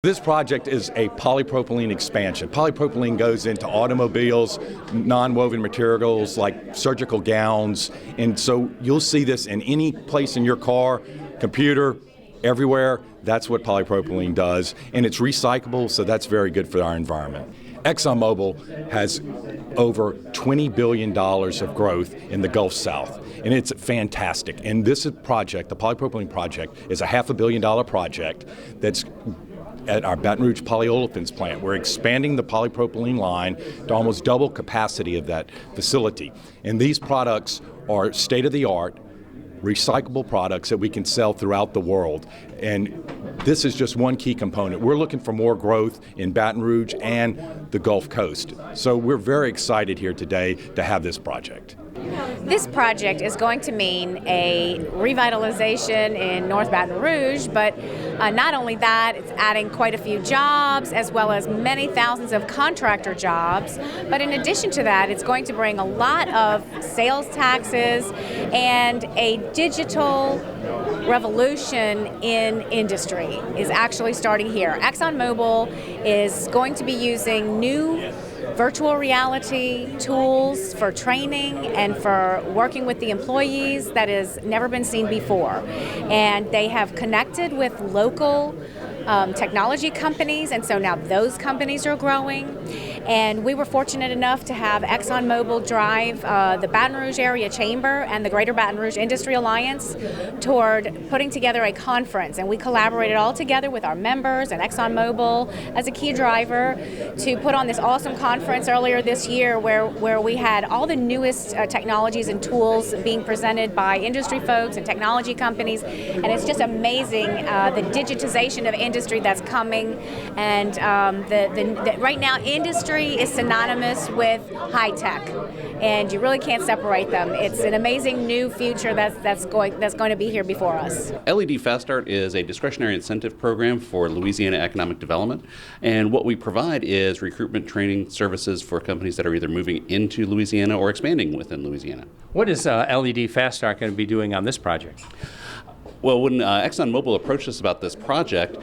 This project is a polypropylene expansion. Polypropylene goes into automobiles, non-woven materials like surgical gowns, and so you'll see this in any place in your car, computer, everywhere. That's what polypropylene does, and it's recyclable, so that's very good for our environment. ExxonMobil has over $20 billion of growth in the Gulf South, and it's fantastic. And this project, the Polypropylene Project, is a $500 million project that's at our Baton Rouge polyolefins plant. We're expanding the polypropylene line to almost double capacity of that facility. And these products are state-of-the-art, recyclable products that we can sell throughout the world. And this is just one key component. We're looking for more growth in Baton Rouge and the Gulf Coast. So we're very excited here today to have this project. This project is going to mean a revitalization in North Baton Rouge, but not only that, it's adding quite a few jobs as well as many thousands of contractor jobs. But in addition to that, it's going to bring a lot of sales taxes and a digital revolution in industry is actually starting here. ExxonMobil is going to be using new virtual reality tools for training and for working with the employees that has never been seen before. And they have connected with local technology companies, and so now those companies are growing. And we were fortunate enough to have ExxonMobil drive the Baton Rouge Area Chamber and the Greater Baton Rouge Industry Alliance toward putting together a conference. And we collaborated all together with our members and ExxonMobil as a key driver to put on this awesome conference earlier this year where we had all the newest technologies and tools being presented by industry folks and technology companies. And it's just amazing the digitization of industry that's coming. And right now, industry is synonymous with high tech, and you really can't separate them. It's an amazing new future that's going to be here before us. LED Fast Start is a discretionary incentive program for Louisiana economic development, and what we provide is recruitment training services for companies that are either moving into Louisiana or expanding within Louisiana. What is LED Fast Start going to be doing on this project? Well, when ExxonMobil approached us about this project,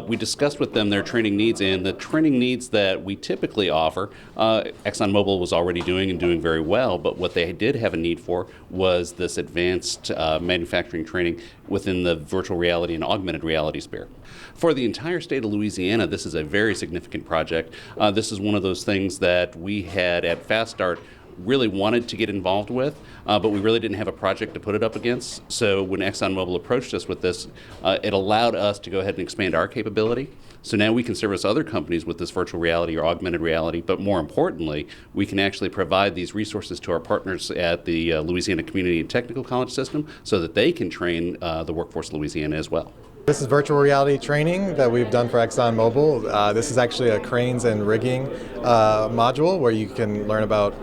we discussed with them their training needs, and the training needs that we typically offer, ExxonMobil was already doing and doing very well, but what they did have a need for was this advanced manufacturing training within the virtual reality and augmented reality sphere. For the entire state of Louisiana, this is a very significant project. This is one of those things that we had at Fast Start really wanted to get involved with, but we really didn't have a project to put it up against. So when ExxonMobil approached us with this, it allowed us to go ahead and expand our capability. So now we can service other companies with this virtual reality or augmented reality, but more importantly, we can actually provide these resources to our partners at the Louisiana Community and Technical College System so that they can train the workforce in Louisiana as well. This is virtual reality training that we've done for ExxonMobil. This is actually a cranes and rigging module where you can learn about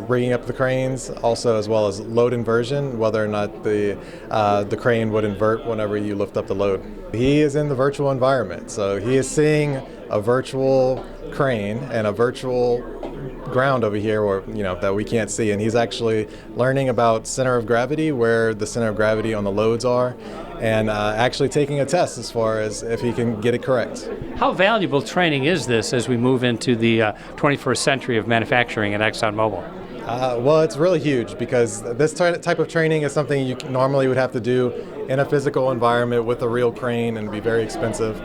rigging up the cranes, also as well as load inversion, whether or not the crane would invert whenever you lift up the load. He is in the virtual environment, so he is seeing a virtual crane and a virtual ground over here where, that we can't see, and he's actually learning about center of gravity, where the center of gravity on the loads are, and actually taking a test as far as if he can get it correct. How valuable training is this as we move into the 21st century of manufacturing at ExxonMobil? Well, it's really huge because this type of training is something you normally would have to do in a physical environment with a real crane and be very expensive.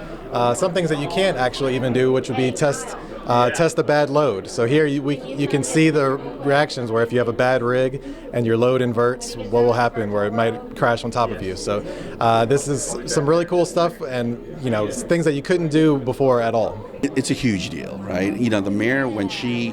Some things that you can't actually even do, which would be test a bad load. So here you can see the reactions where if you have a bad rig and your load inverts, what will happen where it might crash on top of you. So this is some really cool stuff, and things that you couldn't do before at all. It's a huge deal, right? The mayor, when she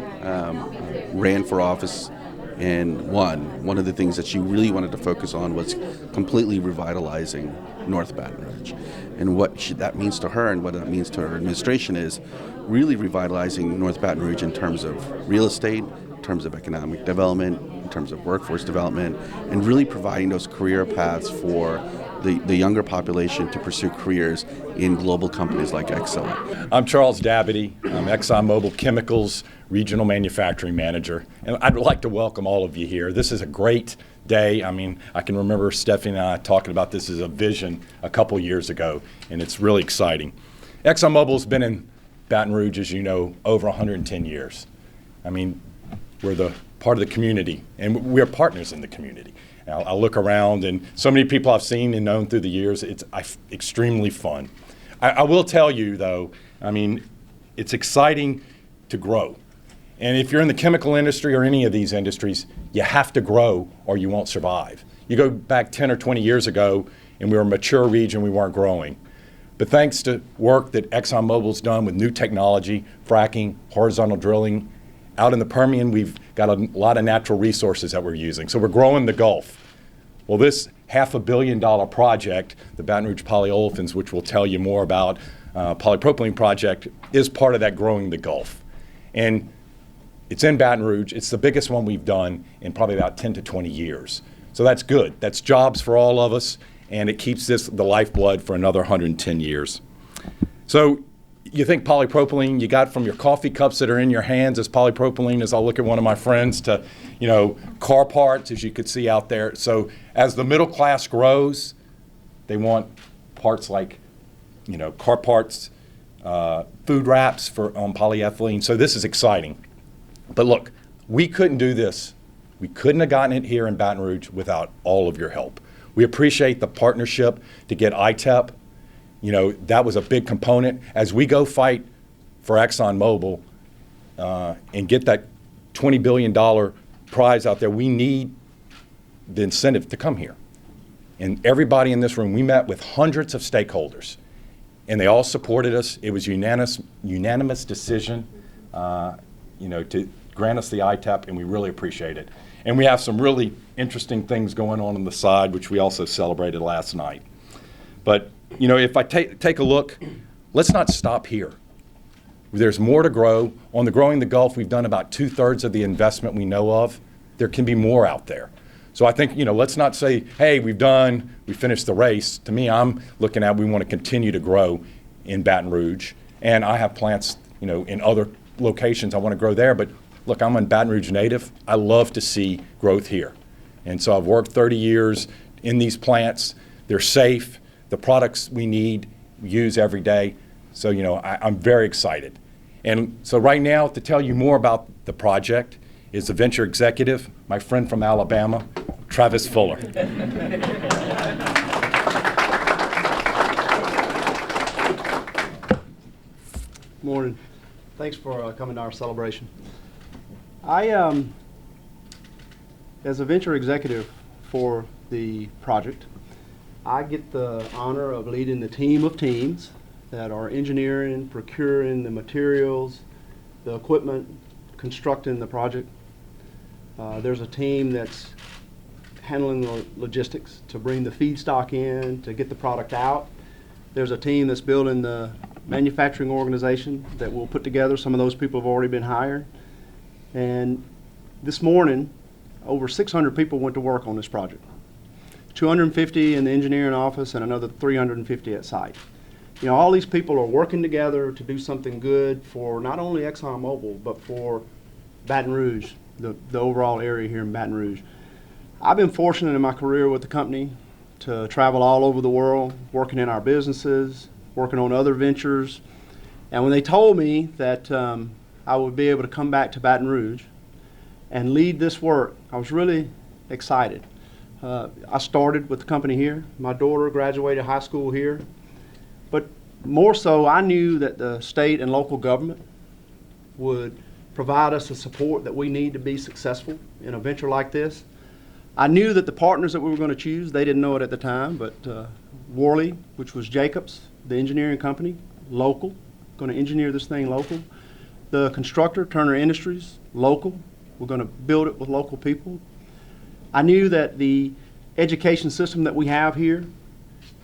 ran for office and won, one of the things that she really wanted to focus on was completely revitalizing North Baton Rouge. And what that means to her and what that means to her administration is really revitalizing North Baton Rouge in terms of real estate, in terms of economic development, in terms of workforce development, and really providing those career paths for the younger population to pursue careers in global companies like Exxon. I'm Charles Dabity. I'm ExxonMobil Chemicals Regional Manufacturing Manager, and I'd like to welcome all of you here. This is a great day. I can remember Stephanie and I talking about this as a vision a couple years ago, and it's really exciting. ExxonMobil's been in Baton Rouge, as you know, over 110 years. I mean, we're the part of the community, and we're partners in the community. I look around, and so many people I've seen and known through the years. It's extremely fun. I will tell you, though, I mean, it's exciting to grow. And if you're in the chemical industry or any of these industries, you have to grow or you won't survive. You go back 10 or 20 years ago, and we were a mature region, we weren't growing. But thanks to work that ExxonMobil's done with new technology, fracking, horizontal drilling, out in the Permian, we've got a lot of natural resources that we're using. So we're growing the Gulf. Well, this $500 million project, the Baton Rouge Polyolefins, which we'll tell you more about, Polypropylene Project, is part of that growing the Gulf. And it's in Baton Rouge. It's the biggest one we've done in probably about 10 to 20 years. So that's good. That's jobs for all of us, and it keeps this the lifeblood for another 110 years. So you think polypropylene, you got from your coffee cups that are in your hands as polypropylene, as I'll look at one of my friends, to, you know, car parts, as you could see out there. So as the middle class grows, they want parts like, you know, car parts, food wraps on polyethylene. So this is exciting. But look, we couldn't do this. We couldn't have gotten it here in Baton Rouge without all of your help. We appreciate the partnership to get ITEP. You know, that was a big component. As we go fight for ExxonMobil and get that $20 billion prize out there, we need the incentive to come here. And everybody in this room, we met with hundreds of stakeholders, and they all supported us. It was unanimous decision, you know, to grant us the ITEP, and we really appreciate it. And we have some really interesting things going on the side, which we also celebrated last night. But you know, if I take a look, let's not stop here. There's more to grow. On the Growing the Gulf, we've done about 2/3 of the investment we know of. There can be more out there. So I think, you know, let's not say, hey, we finished the race. To me, I'm looking at we want to continue to grow in Baton Rouge. And I have plants, you know, in other locations I want to grow there. But look, I'm a Baton Rouge native. I love to see growth here. And so I've worked 30 years in these plants. They're safe. The products we need, we use every day. So, you know, I'm very excited. And so right now, to tell you more about the project is the venture executive, my friend from Alabama, Travis Fuller. Morning. Thanks for coming to our celebration. I, as a venture executive for the project, I get the honor of leading the team of teams that are engineering, procuring the materials, the equipment, constructing the project. There's a team that's handling the logistics to bring the feedstock in, to get the product out. There's a team that's building the manufacturing organization that will put together. Some of those people have already been hired. And this morning, over 600 people went to work on this project. 250 in the engineering office and another 350 at site. You know, all these people are working together to do something good for not only ExxonMobil, but for Baton Rouge, the overall area here in Baton Rouge. I've been fortunate in my career with the company to travel all over the world, working in our businesses, working on other ventures. And when they told me that I would be able to come back to Baton Rouge and lead this work, I was really excited. I started with the company here. My daughter graduated high school here. But more so, I knew that the state and local government would provide us the support that we need to be successful in a venture like this. I knew that the partners that we were going to choose, they didn't know it at the time, but Worley, which was Jacobs, the engineering company, local, going to engineer this thing local. The constructor, Turner Industries, local. We're going to build it with local people. I knew that the education system that we have here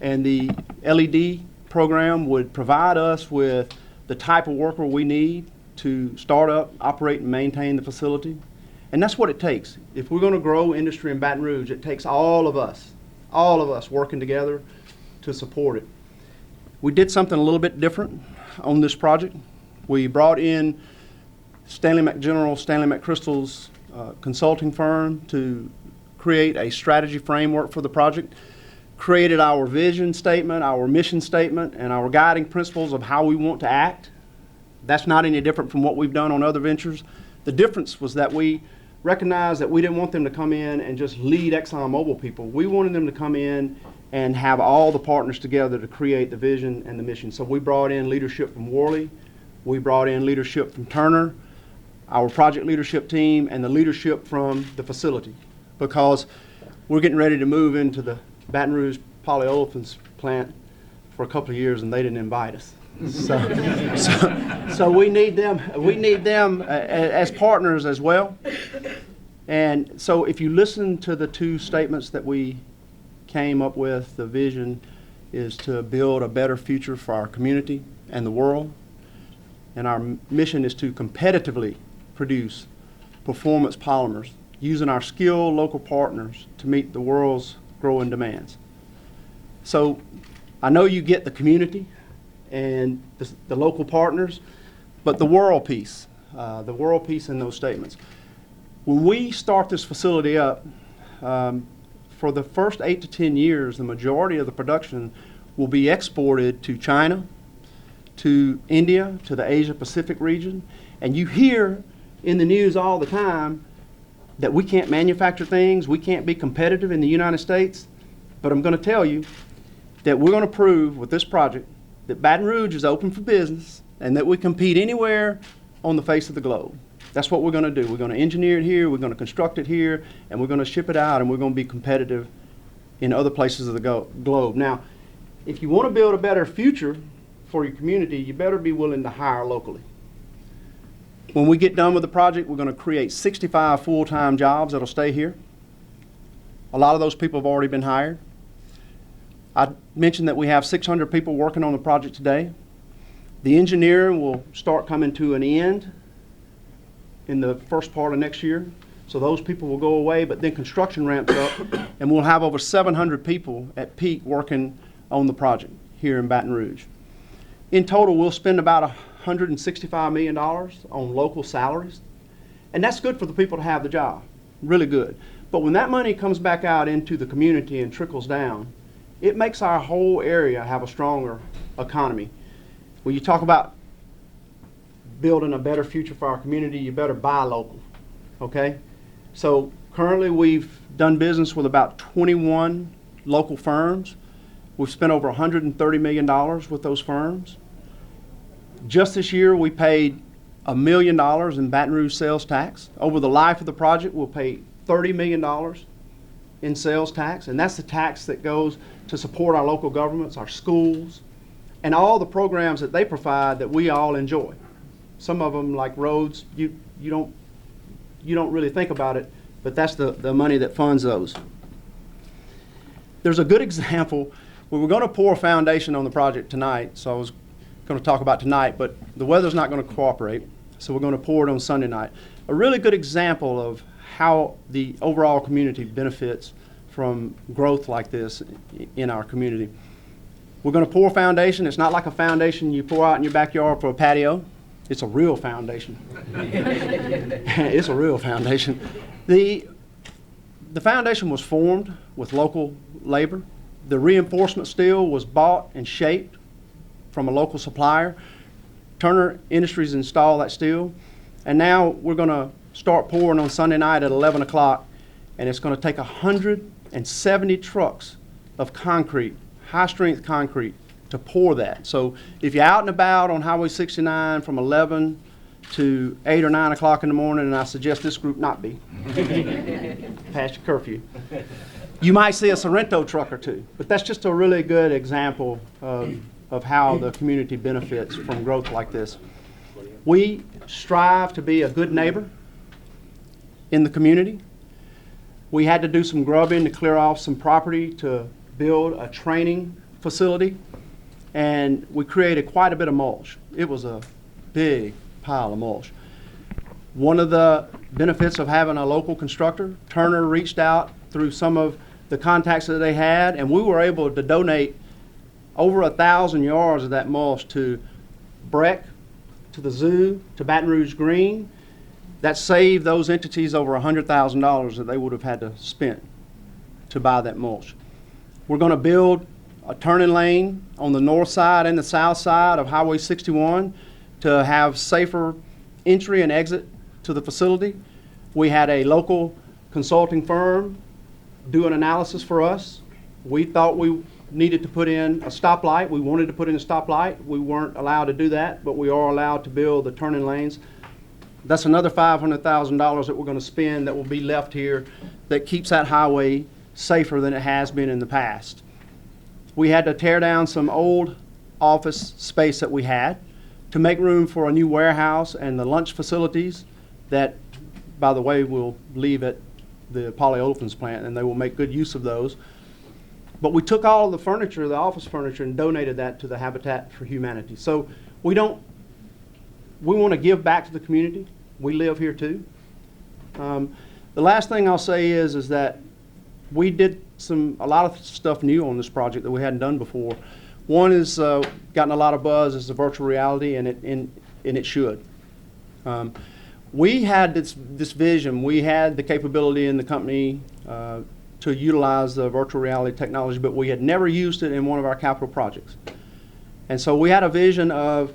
and the LED program would provide us with the type of worker we need to start up, operate, and maintain the facility. And that's what it takes. If we're going to grow industry in Baton Rouge, it takes all of us working together to support it. We did something a little bit different on this project. We brought in Stanley McChrystal's consulting firm to create a strategy framework for the project. created our vision statement, our mission statement, and our guiding principles of how we want to act. That's not any different from what we've done on other ventures. The difference was that we recognized that we didn't want them to come in and just lead ExxonMobil people. We wanted them to come in and have all the partners together to create the vision and the mission. So we brought in leadership from Worley, we brought in leadership from Turner, our project leadership team, and the leadership from the facility, because we're getting ready to move into the Baton Rouge polyolefins plant for a couple of years, and they didn't invite us. So we need them. We need them as partners as well. And so if you listen to the two statements that we came up with, the vision is to build a better future for our community and the world. And our mission is to competitively produce performance polymers using our skilled local partners to meet the world's growing demands. So I know you get the community and the local partners, but the world piece in those statements. When we start this facility up, for the first 8 to 10 years, the majority of the production will be exported to China, to India, to the Asia Pacific region. And you hear in the news all the time that we can't manufacture things, we can't be competitive in the United States. But I'm going to tell you that we're going to prove with this project that Baton Rouge is open for business and that we compete anywhere on the face of the globe. That's what we're going to do. We're going to engineer it here, we're going to construct it here, and we're going to ship it out, and we're going to be competitive in other places of the globe. Now, if you want to build a better future for your community, you better be willing to hire locally. When we get done with the project, we're going to create 65 full-time jobs that'll stay here. A lot of those people have already been hired. I mentioned that we have 600 people working on the project today. The engineering will start coming to an end in the first part of next year. So those people will go away, but then construction ramps up, and we'll have over 700 people at peak working on the project here in Baton Rouge. In total, we'll spend about $165 million on local salaries, and that's good for the people to have the job, really good. But when that money comes back out into the community and trickles down, it makes our whole area have a stronger economy. When you talk about building a better future for our community, you better buy local, okay? So currently we've done business with about 21 local firms. We've spent over $130 million with those firms. Just this year we paid $1 million in Baton Rouge sales tax. Over the life of the project we'll pay $30 million in sales tax, and that's the tax that goes to support our local governments, our schools, and all the programs that they provide that we all enjoy. Some of them, like roads, you don't really think about it, but that's the money that funds those. There's a good example where we're going to pour a foundation on the project tonight, so I was going to talk about tonight, but the weather's not going to cooperate, so we're going to pour it on Sunday night. A really good example of how the overall community benefits from growth like this in our community. We're going to pour a foundation. It's not like a foundation you pour out in your backyard for a patio. It's a real foundation. It's a real foundation. The foundation was formed with local labor. The reinforcement steel was bought and shaped from a local supplier. Turner Industries installed that steel. And now we're going to start pouring on Sunday night at 11 o'clock. And it's going to take 170 trucks of concrete, high-strength concrete, to pour that. So if you're out and about on Highway 69 from 11 to 8 or 9 o'clock in the morning, and I suggest this group not be, past your curfew, you might see a Sorrento truck or two. But that's just a really good example of how the community benefits from growth like this. We strive to be a good neighbor in the community. We had to do some grubbing to clear off some property to build a training facility, and we created quite a bit of mulch. It was a big pile of mulch. One of the benefits of having a local constructor, Turner reached out through some of the contacts that they had, and we were able to donate over 1,000 yards of that mulch to Breck, to the zoo, to Baton Rouge Green. That saved those entities over $100,000 that they would have had to spend to buy that mulch. We're going to build a turning lane on the north side and the south side of Highway 61 to have safer entry and exit to the facility. We had a local consulting firm do an analysis for us. We thought we needed to put in a stoplight. We wanted to put in a stoplight. We weren't allowed to do that, but we are allowed to build the turning lanes. That's another $500,000 that we're going to spend that will be left here that keeps that highway safer than it has been in the past. We had to tear down some old office space that we had to make room for a new warehouse and the lunch facilities that, by the way, will leave at the polyolefins plant, and they will make good use of those. But we took all of the furniture, the office furniture, and donated that to the Habitat for Humanity. So we want to give back to the community. We live here too. The last thing I'll say is that we did a lot of stuff new on this project that we hadn't done before. One is gotten a lot of buzz is the virtual reality, and it should. We had this vision. We had the capability in the company to utilize the virtual reality technology, but we had never used it in one of our capital projects. And so we had a vision of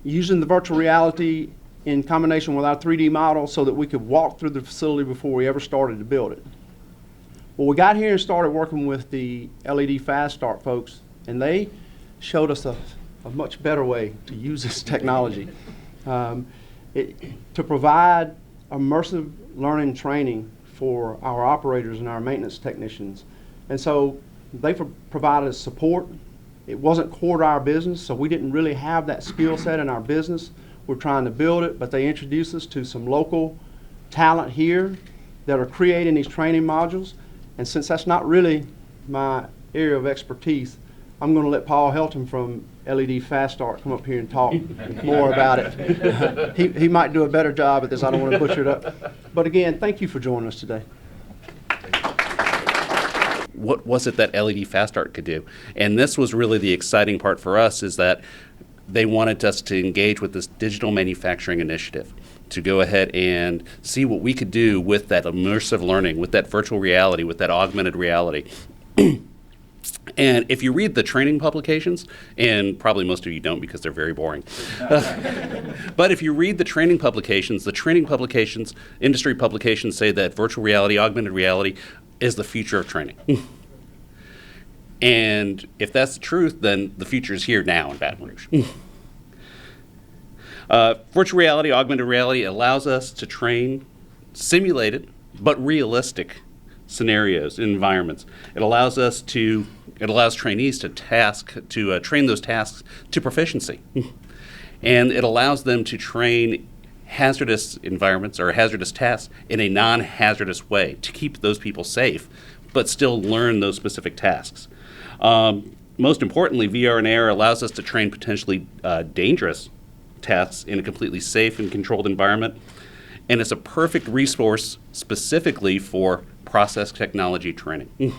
using the virtual reality in combination with our 3D model so that we could walk through the facility before we ever started to build it. Well, we got here and started working with the LED Fast Start folks, and they showed us a much better way to use this technology. To provide immersive learning training for our operators and our maintenance technicians. And so they provided us support. It wasn't core to our business, so we didn't really have that skill set in our business. We're trying to build it, but they introduced us to some local talent here that are creating these training modules. And since that's not really my area of expertise, I'm going to let Paul Helton from LED Fast Start come up here and talk more about it. He might do a better job at this. I don't want to butcher it up. But again, thank you for joining us today. What was it that LED Fast Start could do? And this was really the exciting part for us, is that they wanted us to engage with this digital manufacturing initiative, to go ahead and see what we could do with that immersive learning, with that virtual reality, with that augmented reality. And if you read the training publications, and probably most of you don't because they're very boring, but if you read the training publications, industry publications say that virtual reality, augmented reality is the future of training. And if that's the truth, then the future is here now in Baton Rouge. Virtual reality, augmented reality allows us to train simulated but realistic scenarios and environments. It allows trainees to train those tasks to proficiency. And it allows them to train hazardous environments or hazardous tasks in a non-hazardous way to keep those people safe, but still learn those specific tasks. Most importantly, VR and AR allows us to train potentially dangerous tasks in a completely safe and controlled environment. And it's a perfect resource specifically for process technology training.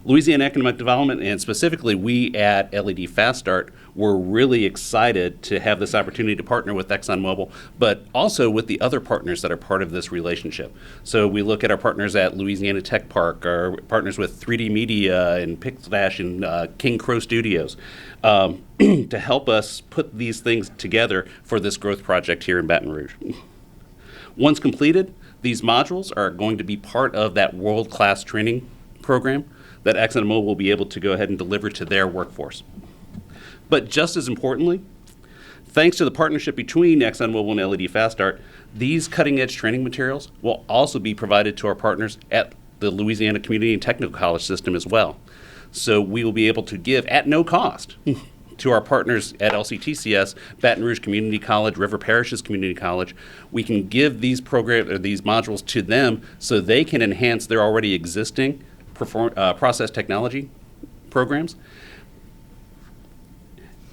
Louisiana Economic Development, and specifically we at LED Fast Start, were really excited to have this opportunity to partner with ExxonMobil, but also with the other partners that are part of this relationship. So we look at our partners at Louisiana Tech Park, our partners with 3D Media and Pixeldash and King Crow Studios, to help us put these things together for this growth project here in Baton Rouge. Once completed, these modules are going to be part of that world-class training program that ExxonMobil will be able to go ahead and deliver to their workforce. But just as importantly, thanks to the partnership between ExxonMobil and LED Fast Start, these cutting-edge training materials will also be provided to our partners at the Louisiana Community and Technical College system as well. So we will be able to give at no cost to our partners at LCTCS, Baton Rouge Community College, River Parishes Community College. We can give these these modules to them so they can enhance their already existing process technology programs,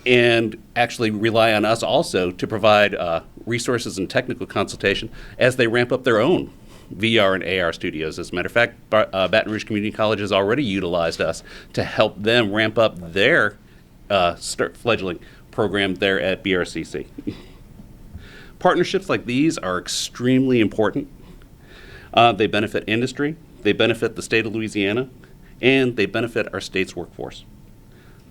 and actually rely on us also to provide resources and technical consultation as they ramp up their own VR and AR studios. As a matter of fact, Baton Rouge Community College has already utilized us to help them ramp up their fledgling program there at BRCC. Partnerships like these are extremely important. They benefit industry, they benefit the state of Louisiana, and they benefit our state's workforce.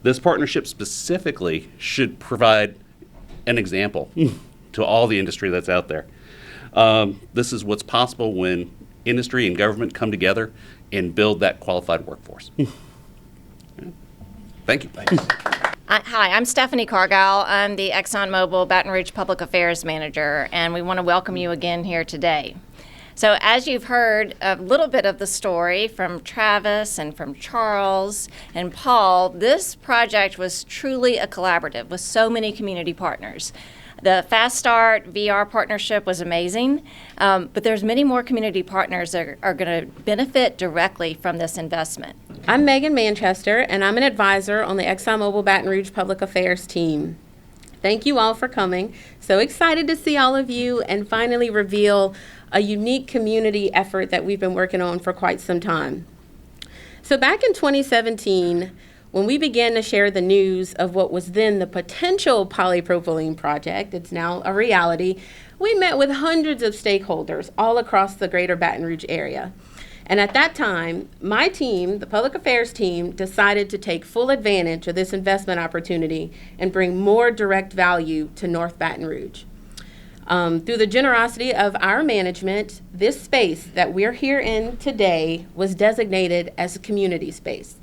This partnership specifically should provide an example to all the industry that's out there. This is what's possible when industry and government come together and build that qualified workforce. Thank you. Hi, I'm Stephanie Cargile. I'm the ExxonMobil Baton Rouge Public Affairs Manager, and we want to welcome you again here today. So as you've heard a little bit of the story from Travis and from Charles and Paul, this project was truly a collaborative with so many community partners. The Fast Start VR partnership was amazing, but there's many more community partners that are going to benefit directly from this investment. I'm Megan Manchester, and I'm an advisor on the ExxonMobil Baton Rouge Public Affairs team. Thank you all for coming. So excited to see all of you and finally reveal a unique community effort that we've been working on for quite some time. So back in 2017, when we began to share the news of what was then the potential polypropylene project, it's now a reality, we met with hundreds of stakeholders all across the greater Baton Rouge area. And at that time, my team, the public affairs team, decided to take full advantage of this investment opportunity and bring more direct value to North Baton Rouge. Through the generosity of our management, this space that we're here in today was designated as a community space.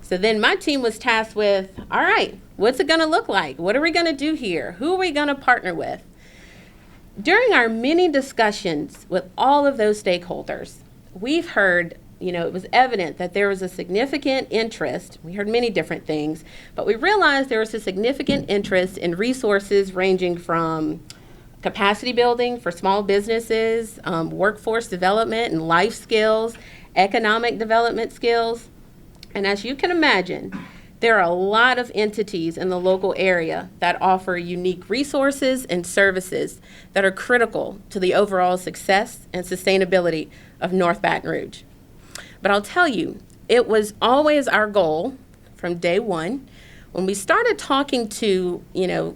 So then my team was tasked with, all right, what's it going to look like? What are we going to do here? Who are we going to partner with? During our many discussions with all of those stakeholders, we've heard, it was evident that there was a significant interest. We heard many different things, but we realized there was a significant interest in resources ranging from capacity building for small businesses, workforce development and life skills, economic development skills. And as you can imagine, there are a lot of entities in the local area that offer unique resources and services that are critical to the overall success and sustainability of North Baton Rouge. But I'll tell you, it was always our goal from day one when we started talking to,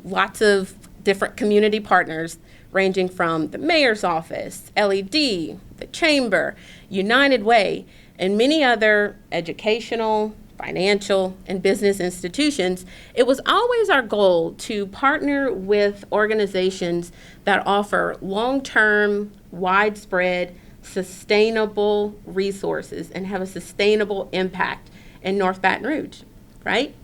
lots of different community partners ranging from the mayor's office, LED, the chamber, United Way, and many other educational, financial, and business institutions. It was always our goal to partner with organizations that offer long-term, widespread, sustainable resources and have a sustainable impact in North Baton Rouge, right?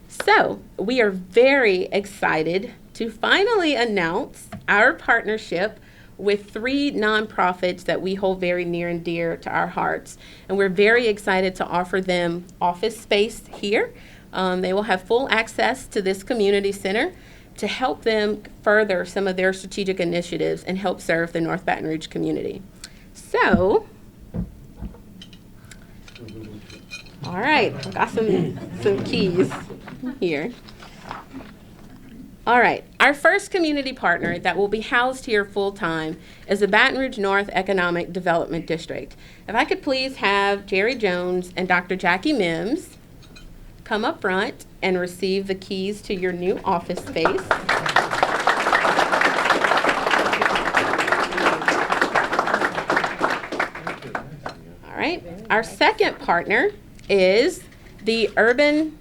So we are very excited to finally announce our partnership with 3 nonprofits that we hold very near and dear to our hearts. And we're very excited to offer them office space here. They will have full access to this community center to help them further some of their strategic initiatives and help serve the North Baton Rouge community. So, all right, I've got some keys here. All right, our first community partner that will be housed here full-time is the Baton Rouge North Economic Development District. If I could please have Jerry Jones and Dr. Jackie Mims come up front and receive the keys to your new office space. All right, our second partner is the Urban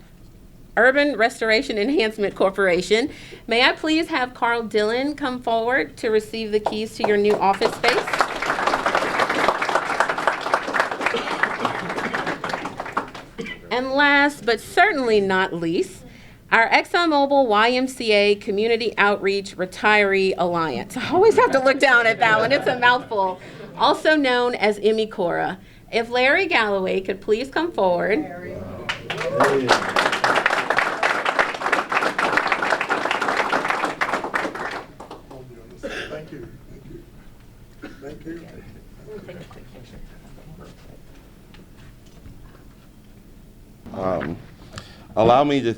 Restoration Enhancement Corporation. May I please have Carl Dillon come forward to receive the keys to your new office space? And last, but certainly not least, our ExxonMobil YMCA Community Outreach Retiree Alliance. I always have to look down at that one. It's a mouthful. Also known as EMICORA. If Larry Galloway could please come forward. Thank you. Allow me to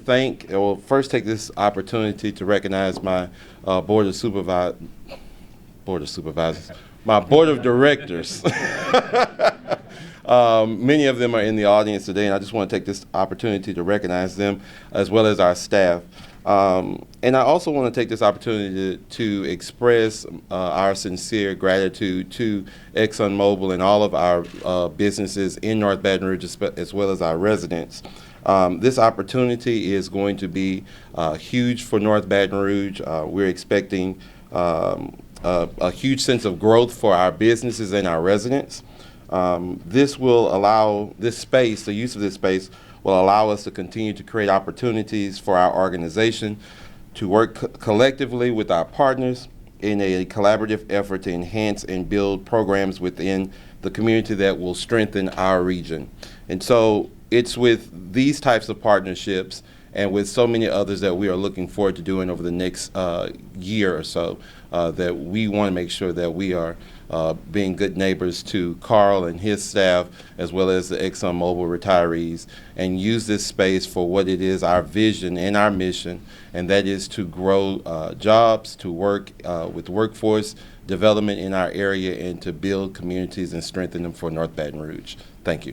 first take this opportunity to recognize my board of directors. Many of them are in the audience today, and I just want to take this opportunity to recognize them as well as our staff. And I also want to take this opportunity to express our sincere gratitude to ExxonMobil and all of our businesses in North Baton Rouge, as well as our residents. This opportunity is going to be huge for North Baton Rouge. We're expecting a huge sense of growth for our businesses and our residents. This will allow this space, the use of this space, will allow us to continue to create opportunities for our organization to work collectively with our partners in a collaborative effort to enhance and build programs within the community that will strengthen our region. And so it's with these types of partnerships and with so many others that we are looking forward to doing over the next year or so that we want to make sure that we are being good neighbors to Carl and his staff, as well as the ExxonMobil retirees, and use this space for what it is, our vision and our mission, and that is to grow jobs, to work with workforce development in our area, and to build communities and strengthen them for North Baton Rouge. Thank you.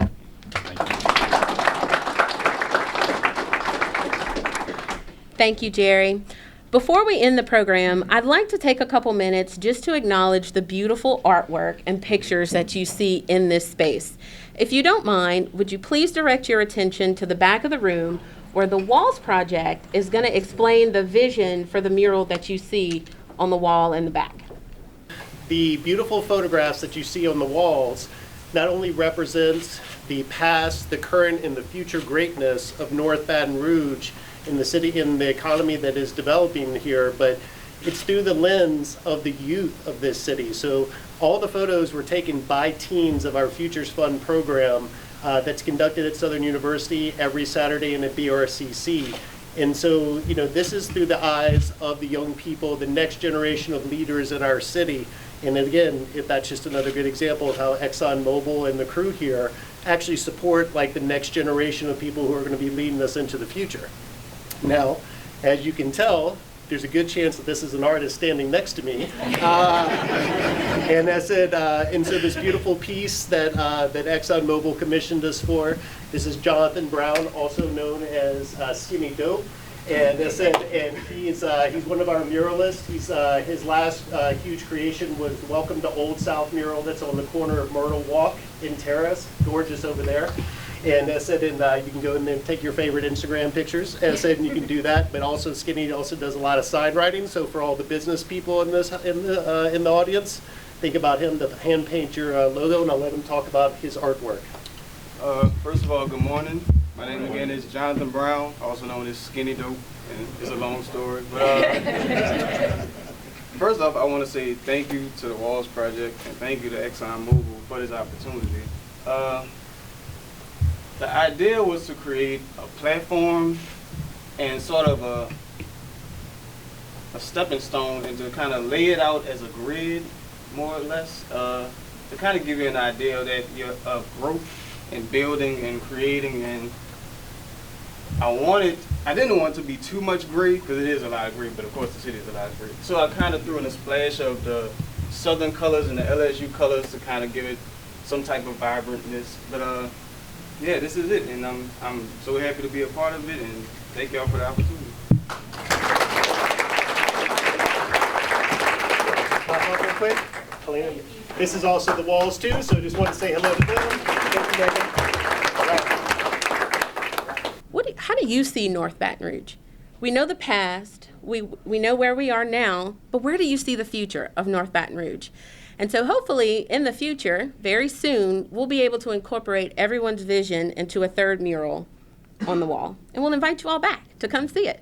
Thank you, Jerry. Before we end the program, I'd like to take a couple minutes just to acknowledge the beautiful artwork and pictures that you see in this space. If you don't mind, would you please direct your attention to the back of the room where the Walls Project is going to explain the vision for the mural that you see on the wall in the back. The beautiful photographs that you see on the walls not only represents the past, the current, and the future greatness of North Baton Rouge in the city, in the economy that is developing here, but it's through the lens of the youth of this city. So all the photos were taken by teens of our Futures Fund program that's conducted at Southern University every Saturday and at BRCC. And so, you know, this is through the eyes of the young people, the next generation of leaders in our city. And again, if that's just another good example of how ExxonMobil and the crew here actually support like the next generation of people who are going to be leading us into the future. Now, as you can tell, there's a good chance that this is an artist standing next to me. And I said, and so this beautiful piece that that ExxonMobil commissioned us for, this is Jonathan Brown, also known as Skinny Dope. And I said, and he's one of our muralists. His last huge creation was Welcome to Old South mural that's on the corner of Myrtle Walk in Terrace, gorgeous over there. And as I said, and you can go in and take your favorite Instagram pictures. As I said, and you can do that. But also, Skinny also does a lot of sign writing. So for all the business people in the audience, think about him to hand paint your logo, and I'll let him talk about his artwork. First of all, good morning. My name again is Jonathan Brown, also known as Skinny Dope, and it's a long story. But first off, I want to say thank you to the Walls Project and thank you to ExxonMobil for this opportunity. The idea was to create a platform and sort of a stepping stone and to kind of lay it out as a grid, more or less, to kind of give you an idea that you're of growth and building and creating. And I didn't want it to be too much gray, because it is a lot of gray, but of course the city is a lot of gray. So I kind of threw in a splash of the Southern colors and the LSU colors to kind of give it some type of vibrantness. But yeah, this is it, and I'm so happy to be a part of it, and thank y'all for the opportunity. Real quick, this is also the Walls too, so just want to say hello to them. Thank you, Megan. How do you see North Baton Rouge? We know the past, we know where we are now, but where do you see the future of North Baton Rouge? And so hopefully in the future, very soon, we'll be able to incorporate everyone's vision into a third mural on the wall. And we'll invite you all back to come see it.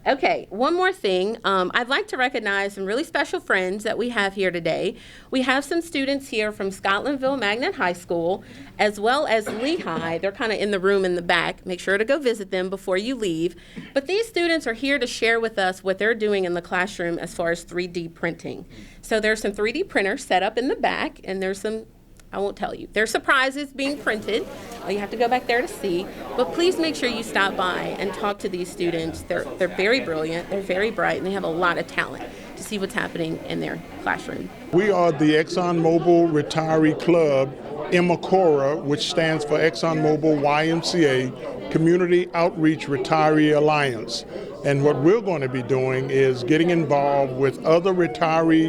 Okay, one more thing. I'd like to recognize some really special friends that we have here today. We have some students here from Scotlandville Magnet High School, as well as Lehigh. They're kind of in the room in the back. Make sure to go visit them before you leave. But these students are here to share with us what they're doing in the classroom as far as 3D printing. So there's some 3D printers set up in the back, and there's some, I won't tell you. There's surprises being printed. You have to go back there to see. But please make sure you stop by and talk to these students. They're very brilliant, they're very bright, and they have a lot of talent to see what's happening in their classroom. We are the ExxonMobil Retiree Club EMACORA, which stands for ExxonMobil YMCA, Community Outreach Retiree Alliance. And what we're going to be doing is getting involved with other ExxonMobil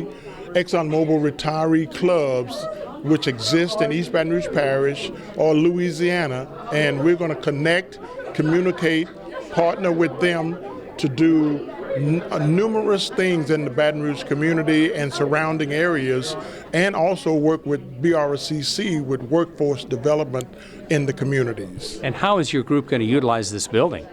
retiree clubs which exist in East Baton Rouge Parish or Louisiana, and we're going to connect, communicate, partner with them to do numerous things in the Baton Rouge community and surrounding areas, and also work with BRCC with workforce development in the communities. And how is your group going to utilize this building?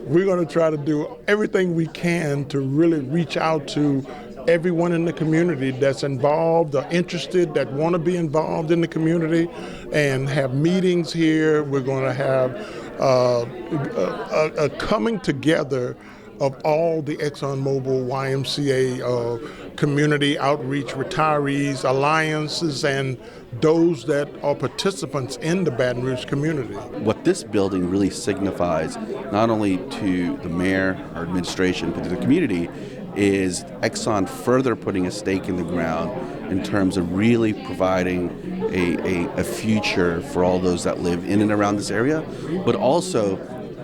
We're going to try to do everything we can to really reach out to everyone in the community that's involved or interested, that want to be involved in the community, and have meetings here. We're going to have a coming together of all the ExxonMobil YMCA community outreach retirees, alliances, and those that are participants in the Baton Rouge community. What this building really signifies, not only to the mayor, our administration, but to the community, is Exxon further putting a stake in the ground in terms of really providing a future for all those that live in and around this area, but also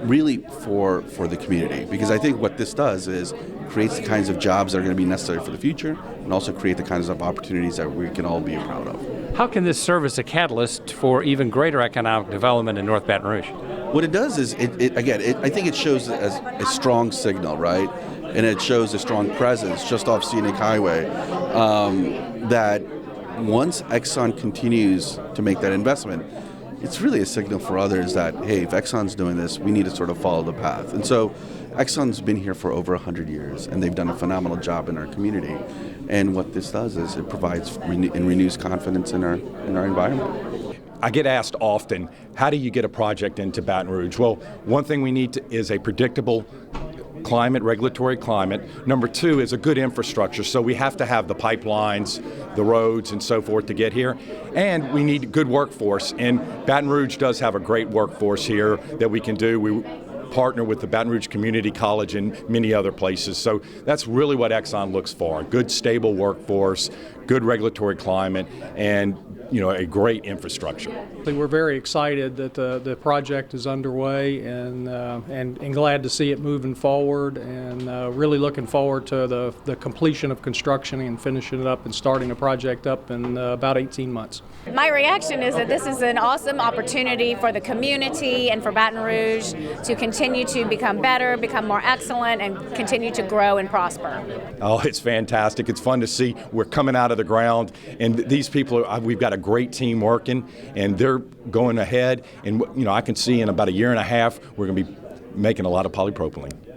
really for the community. Because I think what this does is creates the kinds of jobs that are going to be necessary for the future, and also create the kinds of opportunities that we can all be proud of. How can this serve as a catalyst for even greater economic development in North Baton Rouge? What it does is, I think it shows as a strong signal, right? And it shows a strong presence just off Scenic Highway, that once Exxon continues to make that investment, it's really a signal for others that, hey, if Exxon's doing this, we need to sort of follow the path. And so Exxon's been here for over 100 years, and they've done a phenomenal job in our community. And what this does is it provides and renews confidence in our environment. I get asked often, how do you get a project into Baton Rouge? Well, one thing we need is a predictable regulatory climate. Number two is a good infrastructure. So we have to have the pipelines, the roads, and so forth to get here. And we need a good workforce. And Baton Rouge does have a great workforce here that we can do. We partner with the Baton Rouge Community College and many other places. So that's really what Exxon looks for: a good, stable workforce, good regulatory climate, and a great infrastructure. We're very excited that the project is underway, and glad to see it moving forward, and really looking forward to the completion of construction and finishing it up and starting the project up in about 18 months. My reaction is that this is an awesome opportunity for the community and for Baton Rouge to continue to become better, become more excellent, and continue to grow and prosper. Oh, it's fantastic. It's fun to see. We're coming out of the ground, and these people, we've got a great team working, and they're going ahead. And I can see in about a year and a half, we're going to be making a lot of polypropylene.